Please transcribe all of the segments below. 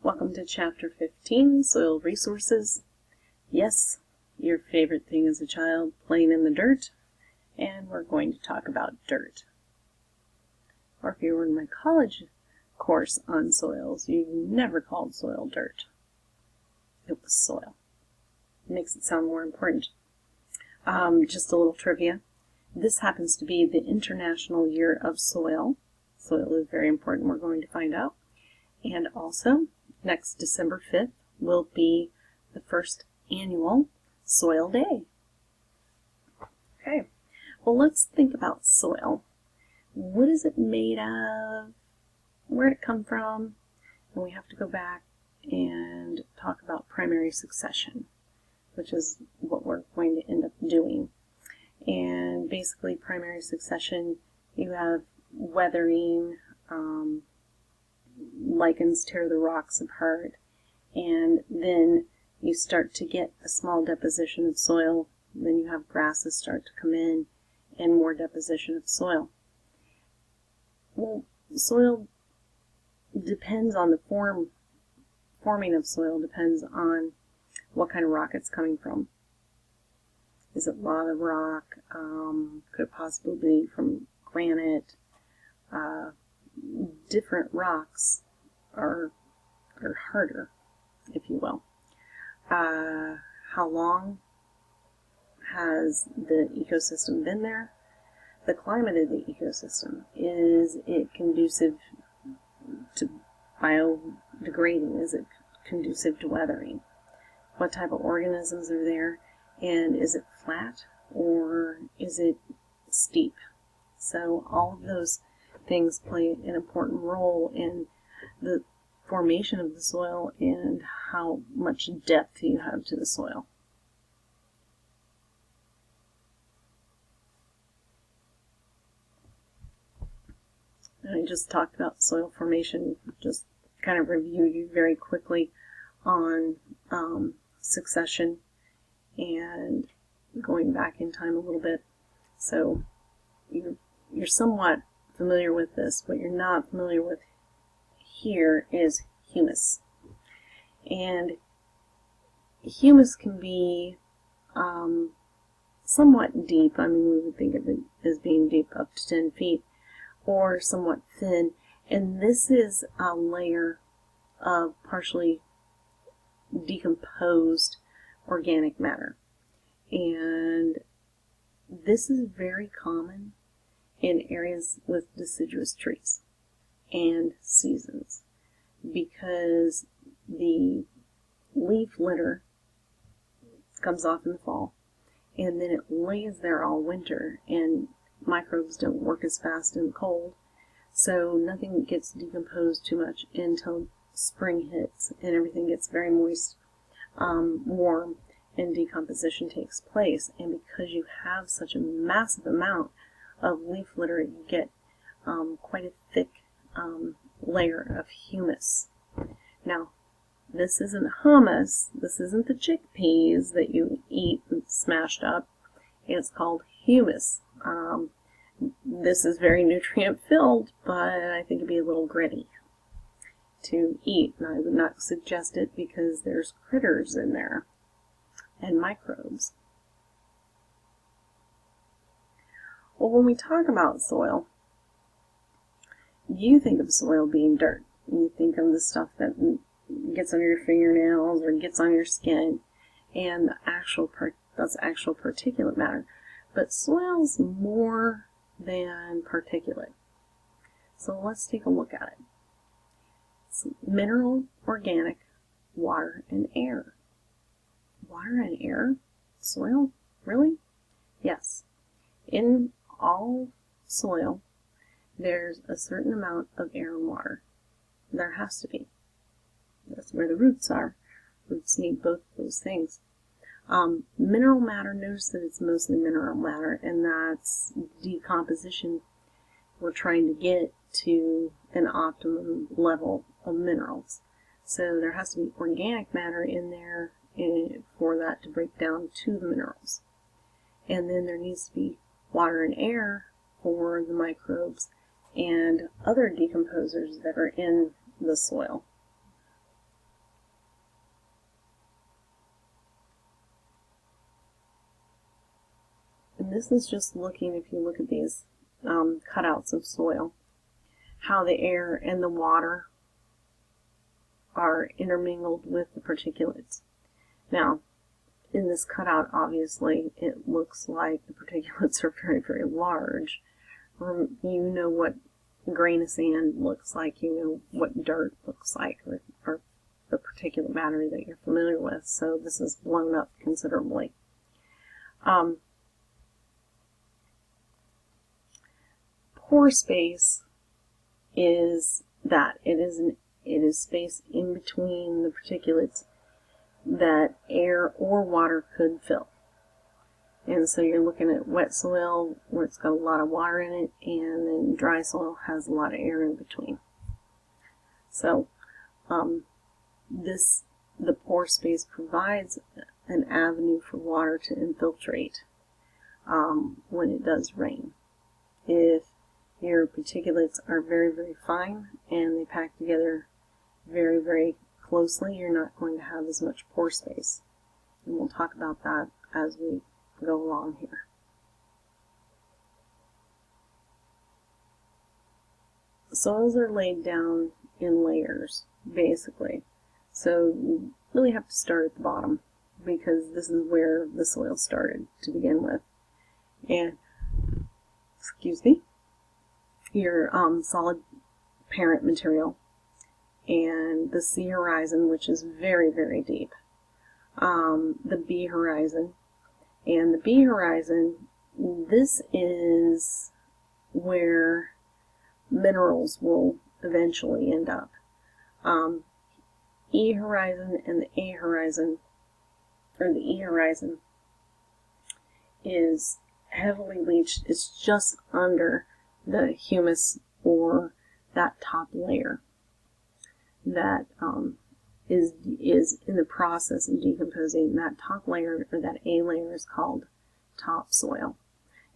Welcome to Chapter 15, Soil Resources. Yes, your favorite thing as a child, playing in the dirt, and we're going to talk about dirt. Or if you were in my college course on soils, you never called soil dirt. It was soil. It makes it sound more important. Just a little trivia. This happens to be the International Year of Soil. Soil is very important, we're going to find out. And also, next December 5th will be the first annual Soil Day. Okay, well, let's think about soil. What is it made of? Where did it come from? And we have to go back and talk about primary succession, which is what we're going to end up doing. And basically, primary succession, you have weathering, lichens tear the rocks apart, and then you start to get a small deposition of soil. Then you have grasses start to come in and more deposition of soil. Well, soil depends on the forming of soil depends on what kind of rock it's coming from. Is it lava rock? Could it possibly be from granite? Different rocks are harder, if you will. How long has the ecosystem been there? The climate of the ecosystem. Is it conducive to biodegrading? Is it conducive to weathering? What type of organisms are there? And is it flat or is it steep? So all of those things play an important role in the formation of the soil and how much depth you have to the soil. And I just talked about soil formation, just kind of review you very quickly on succession and going back in time a little bit. So you're somewhat familiar with this. What you're not familiar with here is humus. And humus can be somewhat deep. I mean, we would think of it as being deep up to 10 feet, or somewhat thin. And this is a layer of partially decomposed organic matter. And this is very common in areas with deciduous trees and seasons, because the leaf litter comes off in the fall and then it lays there all winter, and microbes don't work as fast in the cold, so nothing gets decomposed too much until spring hits and everything gets very moist, warm, and decomposition takes place. And because you have such a massive amount of leaf litter, you get quite a thick layer of humus. Now, this isn't hummus. This isn't the chickpeas that you eat smashed up. It's called humus. This is very nutrient filled, but I think it'd be a little gritty to eat, and I would not suggest it because there's critters in there and microbes. Well, when we talk about soil, you think of soil being dirt. You think of the stuff that gets under your fingernails or gets on your skin, and that's actual particulate matter. But soil's more than particulate. So let's take a look at it. It's mineral, organic, water, and air. Water and air? Soil? Really? Yes. In all soil, there's a certain amount of air and water. There has to be. That's where the roots are. Roots need both of those things. Mineral matter, notice that it's mostly mineral matter, and that's decomposition. We're trying to get to an optimum level of minerals. So there has to be organic matter in there for that to break down to the minerals. And then there needs to be water and air for the microbes and other decomposers that are in the soil. And this is just looking, if you look at these cutouts of soil, how the air and the water are intermingled with the particulates. Now, in this cutout, obviously, it looks like the particulates are very, very large. You know what a grain of sand looks like, you know what dirt looks like, or the particulate matter that you're familiar with, so this is blown up considerably. Pore space is that. It is space in between the particulates that air or water could fill. And so you're looking at wet soil where it's got a lot of water in it, and then dry soil has a lot of air in between. So the pore space provides an avenue for water to infiltrate when it does rain. If your particulates are very, very fine and they pack together very, very closely, you're not going to have as much pore space. And we'll talk about that as we go along here. Soils are laid down in layers, basically. So you really have to start at the bottom, because this is where the soil started to begin with. And, excuse me, your solid parent material, and the C horizon, which is very, very deep, the B horizon, and the B horizon, this is where minerals will eventually end up. E horizon and the A horizon, or the E horizon, is heavily leached. It's just under the humus, or that top layer that is in the process of decomposing. That top layer, or that A layer, is called topsoil.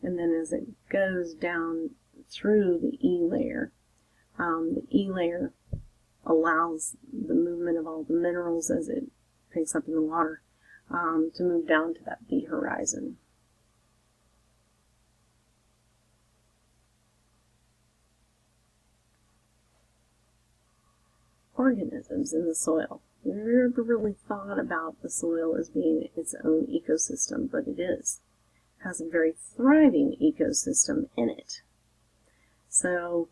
And then as it goes down through the E layer allows the movement of all the minerals as it takes up in the water to move down to that B horizon. Organisms in the soil. We've never really thought about the soil as being its own ecosystem, but it is. It has a very thriving ecosystem in it. So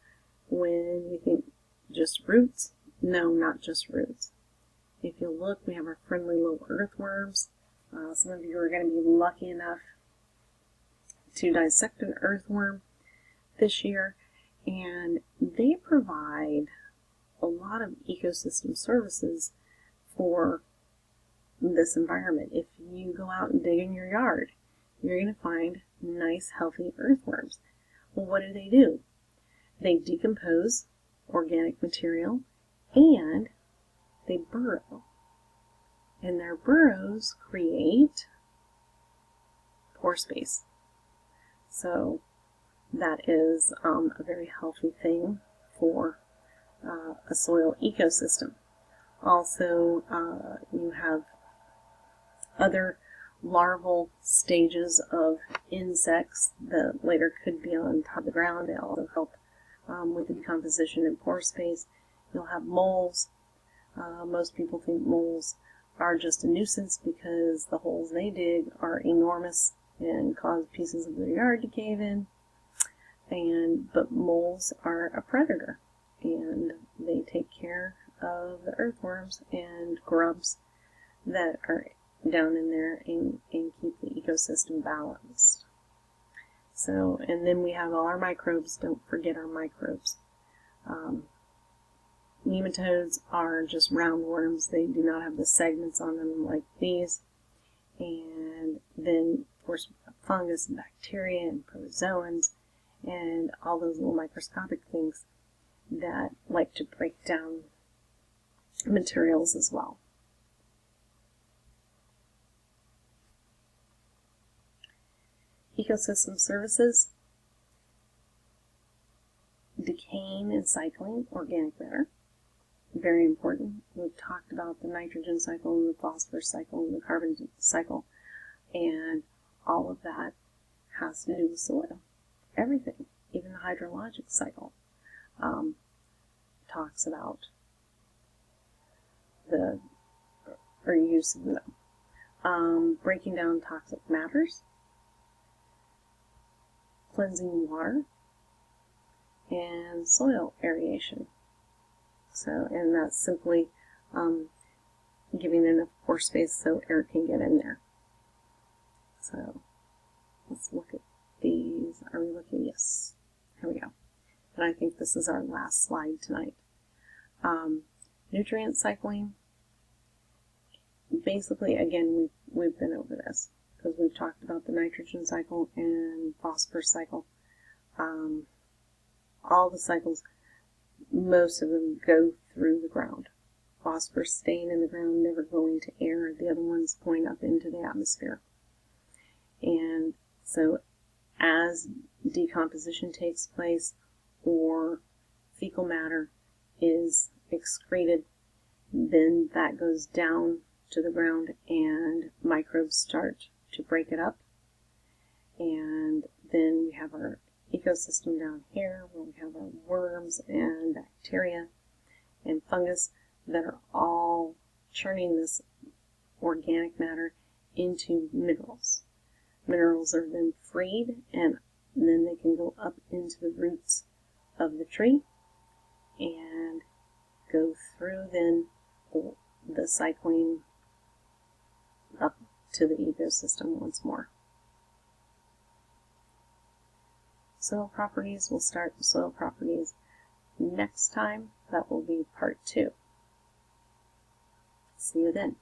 when you think just roots, no, not just roots. If you look, we have our friendly little earthworms. Some of you are going to be lucky enough to dissect an earthworm this year, and they provide a lot of ecosystem services for this environment. If you go out and dig in your yard, you're going to find nice, healthy earthworms. Well, what do? They decompose organic material, and they burrow. And their burrows create pore space. So that is a very healthy thing for a soil ecosystem. Also, you have other larval stages of insects that later could be on top of the ground. They also help with the decomposition in pore space. You'll have moles. Most people think moles are just a nuisance because the holes they dig are enormous and cause pieces of their yard to cave in. But moles are a predator, and they take care of the earthworms and grubs that are down in there and keep the ecosystem balanced. So, and then we have all our microbes. Don't forget our microbes. Nematodes are just roundworms. They do not have the segments on them like these. And then, of course, we have fungus and bacteria and protozoans and all those little microscopic things that like to break down materials as well. Ecosystem services: decaying and cycling organic matter. Very important. We've talked about the nitrogen cycle and the phosphorus cycle and the carbon cycle, and all of that has to do with soil. Everything, even the hydrologic cycle, talks about the use of them. Breaking down toxic matters, cleansing water, and soil aeration. So, and that's simply giving enough pore space so air can get in there. So, let's look at these. Are we looking? Yes. Here we go. And I think this is our last slide tonight. Nutrient cycling. Basically, again, we've been over this because we've talked about the nitrogen cycle and phosphorus cycle. All the cycles, most of them go through the ground. Phosphorus staying in the ground, never going to air. The other ones going up into the atmosphere. And so as decomposition takes place or fecal matter is excreted, then that goes down to the ground and microbes start to break it up. And then we have our ecosystem down here where we have our worms and bacteria and fungus that are all churning this organic matter into minerals. Minerals are then freed and then they can go up into the roots of the tree and go through then the cycling up to the ecosystem once more. Soil properties, we'll start the soil properties next time. That will be part 2. See you then.